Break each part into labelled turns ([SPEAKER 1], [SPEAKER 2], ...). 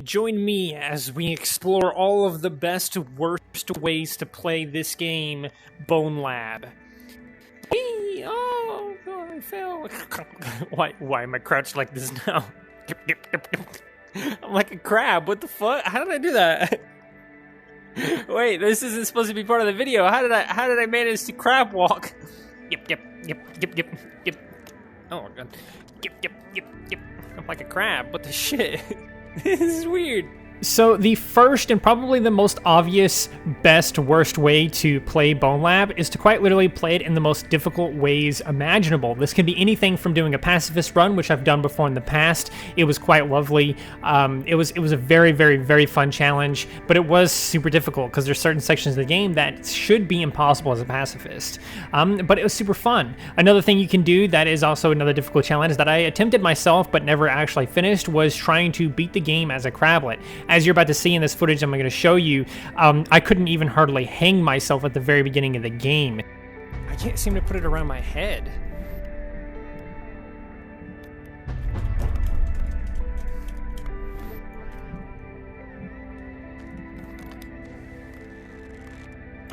[SPEAKER 1] Join me as we explore all of the best, worst ways to play this game, Bonelab. Whee! Oh, God, I fell. Why am I crouched like this now? I'm like a crab. What the fuck? How did I do that? Wait, this isn't supposed to be part of the video. How did I manage to crab walk? Yep. Oh my god. Yep. I'm like a crab. What the shit? This is weird. So the first and probably the most obvious, best, worst way to play Bonelab is to quite literally play it in the most difficult ways imaginable. This can be anything from doing a pacifist run, which I've done before in the past. It was quite lovely. It was a very, very, very fun challenge, but it was super difficult because there's certain sections of the game that should be impossible as a pacifist. But it was super fun. Another thing you can do that is also another difficult challenge that I attempted myself but never actually finished was trying to beat the game as a crablet. As you're about to see in this footage I'm going to show you, I couldn't even hardly hang myself at the very beginning of the game. I can't seem to put it around my head.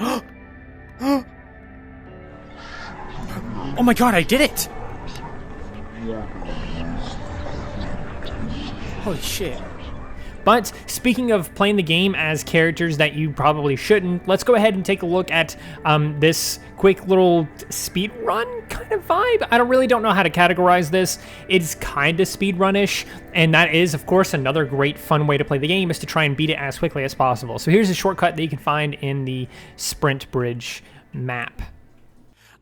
[SPEAKER 1] Oh my god, I did it! Holy shit. But speaking of playing the game as characters that you probably shouldn't, let's go ahead and take a look at this quick little speedrun kind of vibe. I really don't know how to categorize this. It's kind of speedrun-ish, and that is, of course, another great fun way to play the game is to try and beat it as quickly as possible. So here's a shortcut that you can find in the Sprint Bridge map.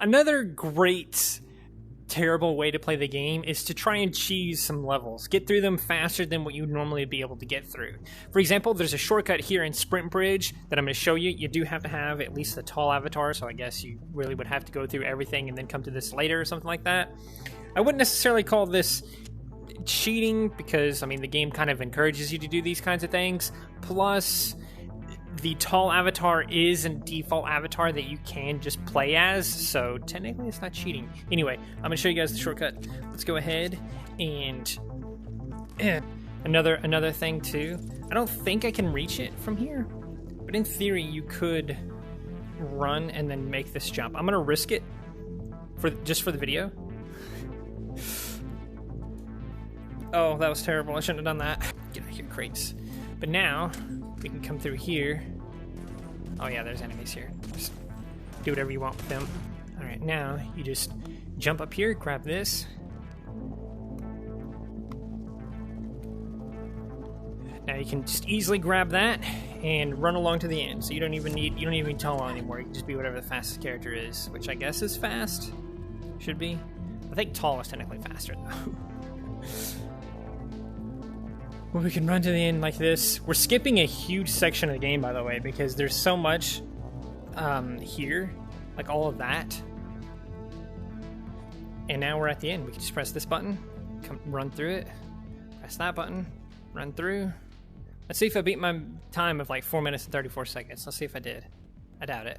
[SPEAKER 1] Another great terrible way to play the game is to try and cheese some levels. Get through them faster than what you'd normally be able to get through. For example, there's a shortcut here in Sprint Bridge that I'm going to show you. You do have to have at least the tall avatar, so I guess you really would have to go through everything and then come to this later or something like that. I wouldn't necessarily call this cheating because, I mean, the game kind of encourages you to do these kinds of things. Plus, the tall avatar is a default avatar that you can just play as, so technically it's not cheating. Anyway, I'm going to show you guys the shortcut. Let's go ahead and another thing too. I don't think I can reach it from here, but in theory you could run and then make this jump. I'm going to risk it just for the video. Oh, that was terrible. I shouldn't have done that. Get out of here, crates. But now we can come through here. Oh yeah, there's enemies here. Just do whatever you want with them. Alright, now you just jump up here, grab this. Now you can just easily grab that and run along to the end. So you don't even need tall anymore. You can just be whatever the fastest character is, which I guess is fast. Should be. I think tall is technically faster though. Well, we can run to the end like this. We're skipping a huge section of the game, by the way, because there's so much here, like all of that. And now we're at the end. We can just press this button, run through it, press that button, run through. Let's see if I beat my time of like 4 minutes and 34 seconds. Let's see if I did. I doubt it.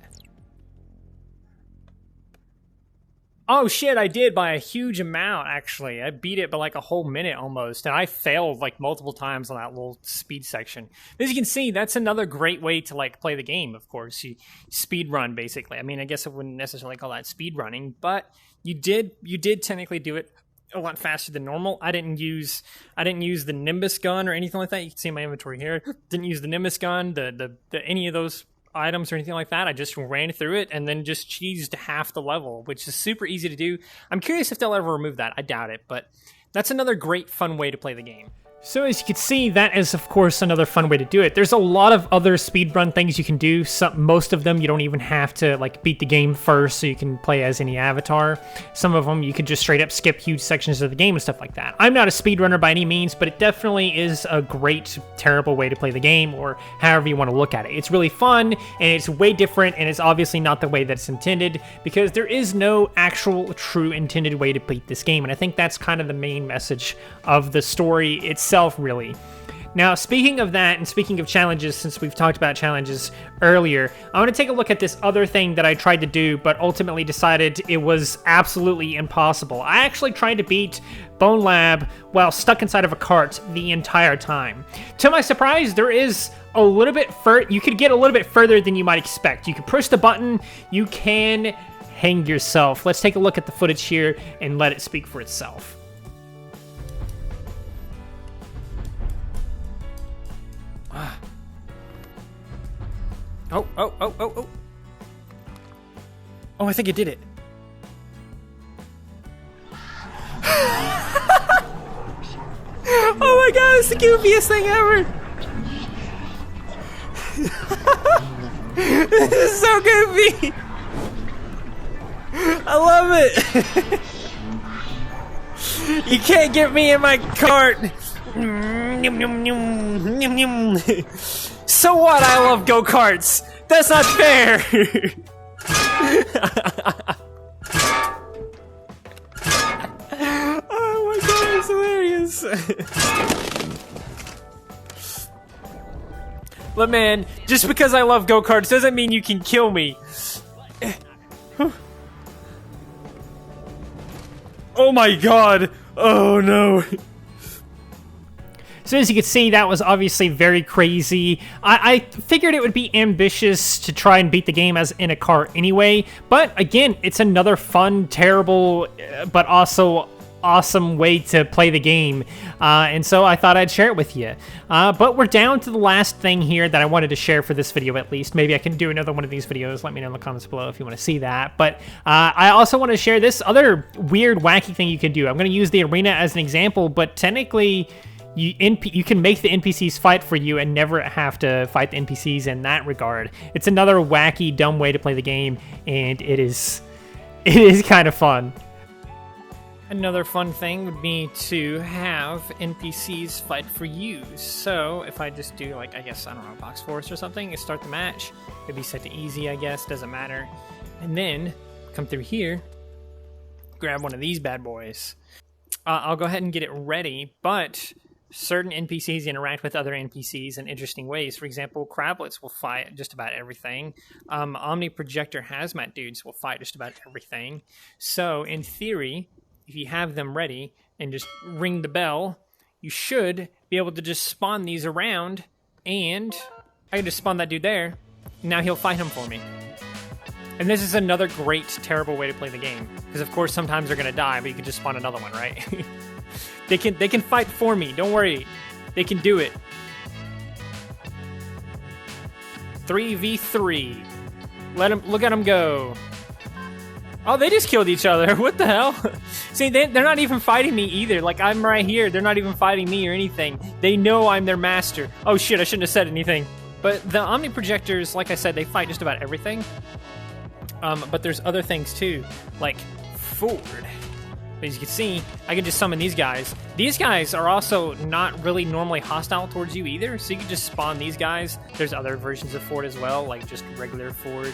[SPEAKER 1] Oh shit, I did by a huge amount, actually. I beat it by like a whole minute almost, and I failed like multiple times on that little speed section. As you can see, that's another great way to like play the game, of course. You speed run, basically. I mean, I guess I wouldn't necessarily call that speed running, but you did technically do it a lot faster than normal. I didn't use the Nimbus gun or anything like that. You can see my inventory here. Didn't use the Nimbus gun, the any of those items or anything like that. I just ran through it and then just cheesed half the level, which is super easy to do. I'm curious if they'll ever remove that. I doubt it, but that's another great fun way to play the game. So as you can see, that is of course another fun way to do it. There's a lot of other speedrun things you can do. Most of them you don't even have to like beat the game first, so you can play as any avatar. Some of them you could just straight up skip huge sections of the game and stuff like that. I'm not a speedrunner by any means, but it definitely is a great, terrible way to play the game, or however you want to look at it. It's really fun, and it's way different, and it's obviously not the way that's intended, because there is no actual true intended way to beat this game, and I think that's kind of the main message of the story itself, really. Now, speaking of that, and speaking of challenges, since we've talked about challenges earlier, I want to take a look at this other thing that I tried to do, but ultimately decided it was absolutely impossible. I actually tried to beat Bonelab while stuck inside of a cart the entire time. To my surprise, there is a little bit you could get a little bit further than you might expect. You can push the button, you can hang yourself. Let's take a look at the footage here and let it speak for itself. Oh. Oh, I think it did it. Oh my god, it's the goofiest thing ever! This is so goofy! I love it! You can't get me in my cart! So what? I love go-karts! That's not fair! Oh my god, it's hilarious! But man, just because I love go-karts doesn't mean you can kill me. Oh my god! Oh no! So as you can see, that was obviously very crazy. I figured it would be ambitious to try and beat the game as in a car anyway, but again, it's another fun, terrible, but also awesome way to play the game, and so I thought I'd share it with you. But we're down to the last thing here that I wanted to share for this video at least. Maybe I can do another one of these videos. Let me know in the comments below if you want to see that. But I also want to share this other weird, wacky thing you can do. I'm going to use the arena as an example, but technically you can make the NPCs fight for you and never have to fight the NPCs in that regard. It's another wacky, dumb way to play the game, and it is kind of fun. Another fun thing would be to have NPCs fight for you. So if I just do, like, I guess, I don't know, box force or something, and start the match, it'd be set to easy, I guess, doesn't matter. And then come through here, grab one of these bad boys. I'll go ahead and get it ready, but certain NPCs interact with other NPCs in interesting ways. For example, crablets will fight just about everything. Omni projector hazmat dudes will fight just about everything. So in theory, if you have them ready and just ring the bell, you should be able to just spawn these around, and I can just spawn that dude there. Now he'll fight him for me. And this is another great, terrible way to play the game. Because of course sometimes they're gonna die, but you can just spawn another one, right? They can fight for me, don't worry. They can do it. 3v3. Look at them go. Oh, they just killed each other. What the hell? See, they're not even fighting me either. Like, I'm right here. They're not even fighting me or anything. They know I'm their master. Oh shit, I shouldn't have said anything. But the Omni projectors, like I said, they fight just about everything. But there's other things too, like forward. As you can see, I can just summon these guys. These guys are also not really normally hostile towards you either, so you can just spawn these guys. There's other versions of Ford as well, like just regular Ford.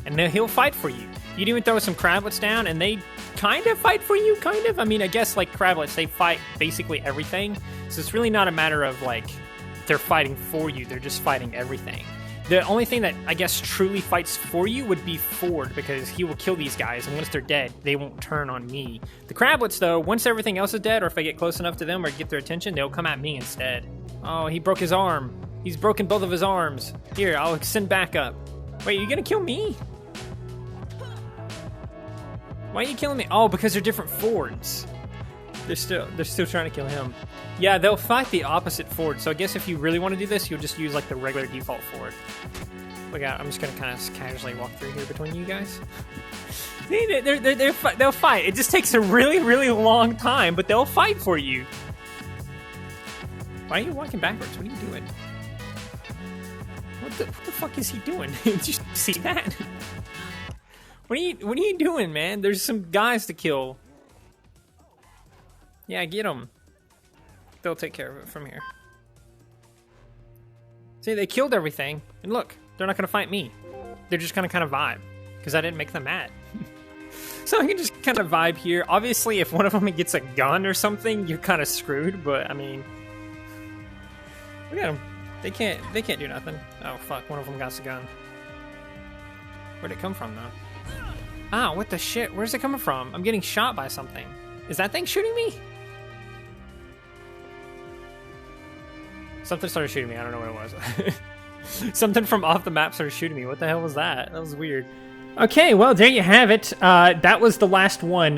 [SPEAKER 1] And then he'll fight for you. You'd even throw some crablets down, and they kind of fight for you, kind of. I mean, I guess like crablets, they fight basically everything. So it's really not a matter of like they're fighting for you, they're just fighting everything. The only thing that, I guess, truly fights for you would be Ford, because he will kill these guys, and once they're dead, they won't turn on me. The crablets, though, once everything else is dead, or if I get close enough to them or get their attention, they'll come at me instead. Oh, he broke his arm. He's broken both of his arms. Here, I'll send backup. Wait, you gonna kill me? Why are you killing me? Oh, because they're different Fords. They're still trying to kill him. Yeah, they'll fight the opposite Ford. So I guess if you really want to do this, you'll just use like the regular default Ford. Look out! I'm just gonna kind of casually walk through here between you guys. They'll fight. It just takes a really, really long time, but they'll fight for you. Why are you walking backwards? What are you doing? What the fuck is he doing? Did you see that? What are you doing, man? There's some guys to kill. Yeah, get them. They'll take care of it from here. See, they killed everything, and look, they're not gonna fight me. They're just gonna kind of vibe, because I didn't make them mad. So I can just kind of vibe here. Obviously, if one of them gets a gun or something, you're kind of screwed, but I mean, Look at them. They can't do nothing. Oh fuck, one of them got the gun. Where'd it come from though? Ah, what the shit? Where's it coming from? I'm getting shot by something. Is that thing shooting me? Something started shooting me. I don't know what it was. Something from off the map started shooting me. What the hell was that? That was weird. Okay, well, there you have it. That was the last one.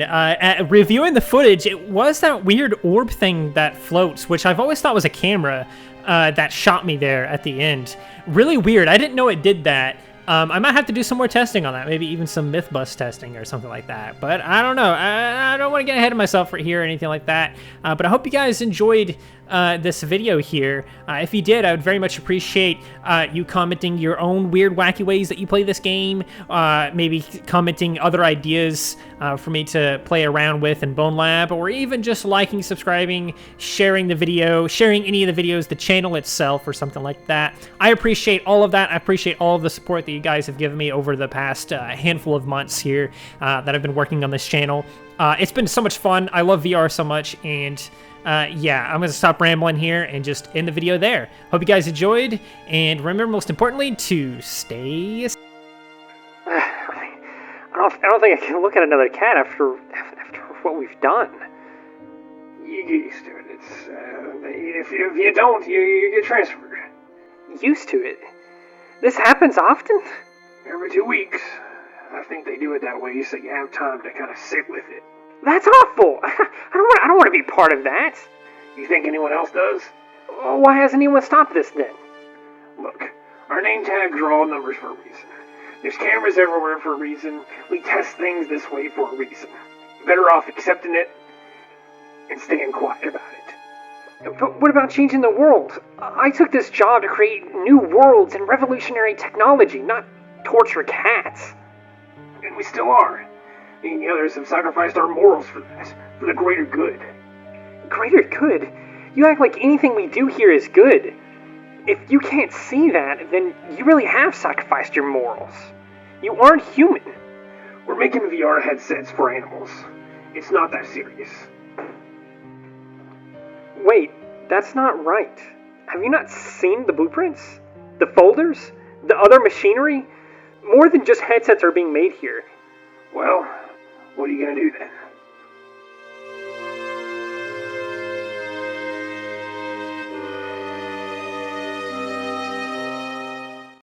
[SPEAKER 1] Reviewing the footage, it was that weird orb thing that floats, which I've always thought was a camera that shot me there at the end. Really weird. I didn't know it did that. I might have to do some more testing on that, maybe even some myth bust testing or something like that. But I don't know. I don't want to get ahead of myself right here or anything like that. But I hope you guys enjoyed this video here. If you did, I would very much appreciate you commenting your own weird, wacky ways that you play this game. Maybe commenting other ideas for me to play around with in Bonelab, or even just liking, subscribing, sharing the video, sharing any of the videos, the channel itself, or something like that. I appreciate all of that. I appreciate all of the support that you guys have given me over the past handful of months here that I've been working on this channel. It's been so much fun. I love VR so much, and yeah, I'm going to stop rambling here and just end the video there. Hope you guys enjoyed, and remember, most importantly, to stay... I don't think I can look at another cat after what we've done.
[SPEAKER 2] You get used to it. It's, if you don't, you get transferred.
[SPEAKER 1] Used to it? This happens often?
[SPEAKER 2] Every 2 weeks. I think they do it that way so you have time to kind of sit with it.
[SPEAKER 1] That's awful! I don't want to be part of that.
[SPEAKER 2] You think anyone else does?
[SPEAKER 1] Well, why hasn't anyone stopped this then?
[SPEAKER 2] Look, our name tags are all numbers for a reason. There's cameras everywhere for a reason. We test things this way for a reason. Better off accepting it and staying quiet about it.
[SPEAKER 1] But what about changing the world? I took this job to create new worlds and revolutionary technology, not torture cats.
[SPEAKER 2] And we still are. The others have sacrificed our morals for that, for the greater good.
[SPEAKER 1] Greater good? You act like anything we do here is good. If you can't see that, then you really have sacrificed your morals. You aren't human.
[SPEAKER 2] We're making VR headsets for animals. It's not that serious.
[SPEAKER 1] Wait, that's not right. Have you not seen the blueprints? The folders? The other machinery? More than just headsets are being made here.
[SPEAKER 2] Well, what are you gonna do then?